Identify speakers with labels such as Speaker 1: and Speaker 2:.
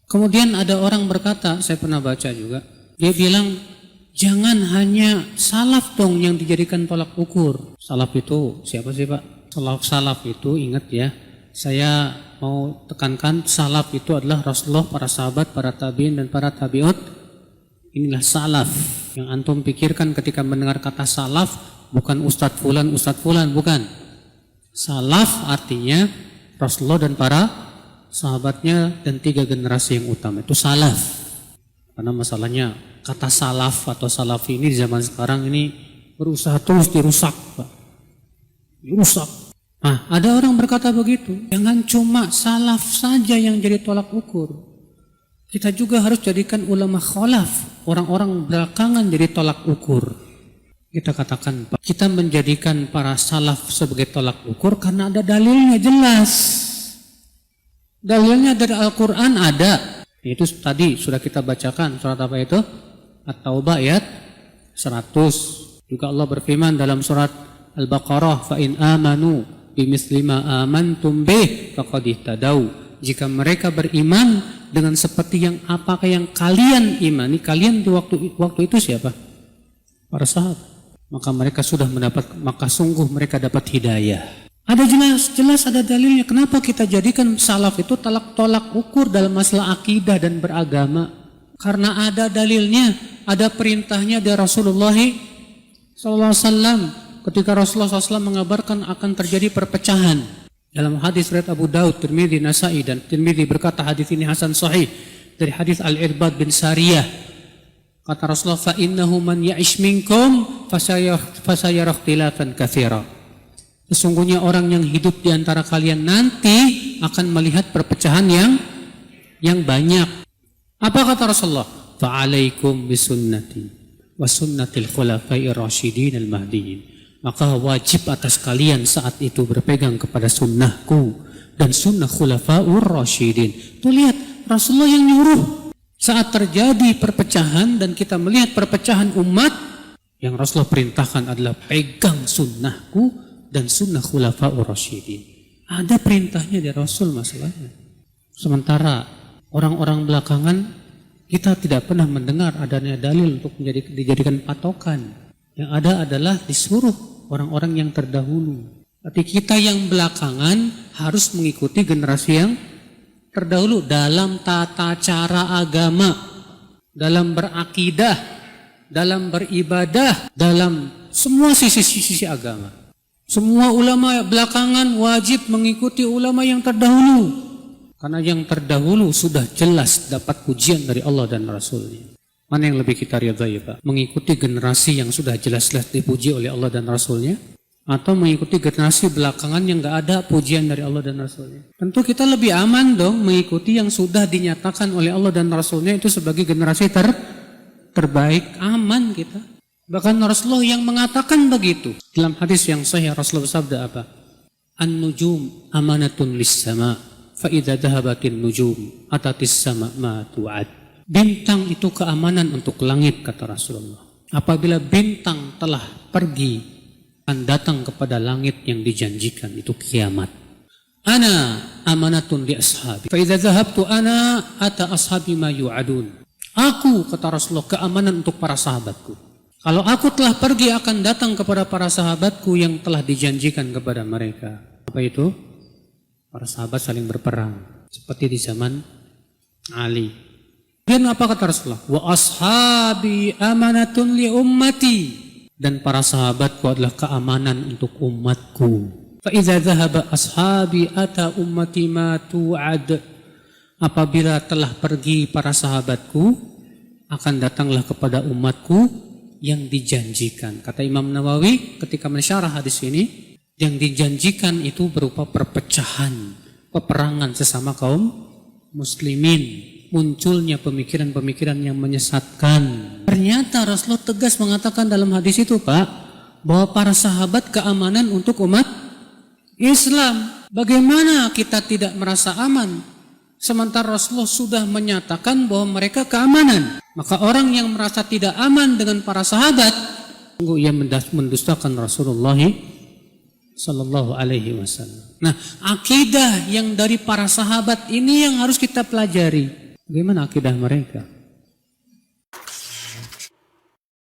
Speaker 1: Kemudian ada orang berkata, saya pernah baca juga, dia bilang, jangan hanya salaf dong yang dijadikan tolak ukur. Salaf itu siapa sih Pak? Salaf itu ingat ya, saya mau tekankan salaf itu adalah Rasulullah, para sahabat, para tabi'in dan para tabi'ut. Inilah salaf. Yang antum pikirkan ketika mendengar kata salaf, bukan Ustadz Fulan, bukan. Salaf artinya Rasulullah dan para sahabatnya dan 3 generasi yang utama, itu salaf. Karena masalahnya kata salaf atau salafi ini di zaman sekarang ini berusaha terus dirusak, Pak. Dirusak. Nah, ada orang berkata begitu, jangan cuma salaf saja yang jadi tolak ukur. Kita juga harus jadikan ulama khalaf, orang-orang belakangan jadi tolak ukur. Kita katakan, Pak, kita menjadikan para salaf sebagai tolak ukur karena ada dalilnya jelas. Dalilnya dari Al-Quran ada. Itu tadi sudah kita bacakan, surat apa itu? At-Taubah ayat 100. Juga Allah berfirman dalam surat Al-Baqarah, fa in amanu bimisli ma amantum bih faqad ihtadaw. Jika mereka beriman dengan seperti yang apakah yang kalian imani, kalian di waktu itu siapa? Para sahabat. Maka mereka sudah mendapat, maka sungguh mereka dapat hidayah. Ada jelas ada dalilnya. Kenapa kita jadikan salaf itu tolak ukur dalam masalah akidah dan beragama? Karena ada dalilnya, ada perintahnya dari Rasulullah SAW. Ketika Rasulullah SAW mengabarkan akan terjadi perpecahan dalam hadis riwayat Abu Daud, Tirmidzi, Nasa'i, dan Tirmidzi berkata hadis ini hasan sahih dari hadis Al-Irbad bin Sariyah. Kata Rasulullah, fa innahu man ya'ish minkum fasayara ikhtilafan katsira. Sesungguhnya orang yang hidup di antara kalian nanti akan melihat perpecahan yang banyak. Apa kata Rasulullah? Fa alaikum bisunnati wa sunnatil khulafa'ir rasyidin al-mahdiyyin. Maka wajib atas kalian saat itu berpegang kepada sunnahku dan sunnah khulafa'ur rasyidin. Tuh lihat, Rasulullah yang nyuruh. Saat terjadi perpecahan dan kita melihat perpecahan umat, yang Rasulullah perintahkan adalah pegang sunnahku dan sunnah khulafa'ur rasyidin. Ada perintahnya dari Rasul masalahnya. Sementara orang-orang belakangan, kita tidak pernah mendengar adanya dalil untuk dijadikan patokan. Yang ada adalah disuruh orang-orang yang terdahulu. Tapi kita yang belakangan harus mengikuti generasi yang terdahulu dalam tata cara agama, dalam berakidah, dalam beribadah, dalam semua sisi-sisi agama. Semua ulama belakangan wajib mengikuti ulama yang terdahulu. Karena yang terdahulu sudah jelas dapat pujian dari Allah dan Rasulnya. Mana yang lebih kita ridhai, Pak? Mengikuti generasi yang sudah jelas-jelas dipuji oleh Allah dan Rasulnya, atau mengikuti generasi belakangan yang gak ada pujian dari Allah dan Rasulnya? Tentu kita lebih aman dong mengikuti yang sudah dinyatakan oleh Allah dan Rasulnya itu sebagai generasi terbaik. Aman kita. Bahkan Rasulullah yang mengatakan begitu. Dalam hadis yang sahih Rasulullah bersabda apa? An-nujum amanatun lis-sama, fa idza dhahabatin nujum atatis sama ma tu'ad. Bintang itu keamanan untuk langit, kata Rasulullah. Apabila bintang telah pergi, akan datang kepada langit yang dijanjikan, itu kiamat. Ana amanatun li ashabi, fa idza dhahabtu ana ata ashabi ma yu'adun. Aku, kata Rasulullah, keamanan untuk para sahabatku. Kalau aku telah pergi, akan datang kepada para sahabatku yang telah dijanjikan kepada mereka. Apa itu? Para sahabat saling berperang, seperti di zaman Ali. Dan apa kata Rasulullah? Wa ashabi amanatun li ummati. Dan para sahabatku adalah keamanan untuk umatku. Fa idza dhahaba ashabi ata ummati ma tu'ad. Apabila telah pergi para sahabatku, akan datanglah kepada umatku yang dijanjikan. Kata Imam Nawawi ketika mensyarah hadis ini, yang dijanjikan itu berupa perpecahan, peperangan sesama kaum muslimin. Munculnya pemikiran-pemikiran yang menyesatkan. Ternyata Rasulullah tegas mengatakan dalam hadis itu, Pak, bahwa para sahabat keamanan untuk umat Islam. Bagaimana kita tidak merasa aman? Sementara Rasulullah sudah menyatakan bahwa mereka keamanan. Maka orang yang merasa tidak aman dengan para sahabat, sungguh ia mendustakan Rasulullah sallallahu alaihi wasallam. Nah, akidah yang dari para sahabat ini yang harus kita pelajari. Bagaimana akidah mereka?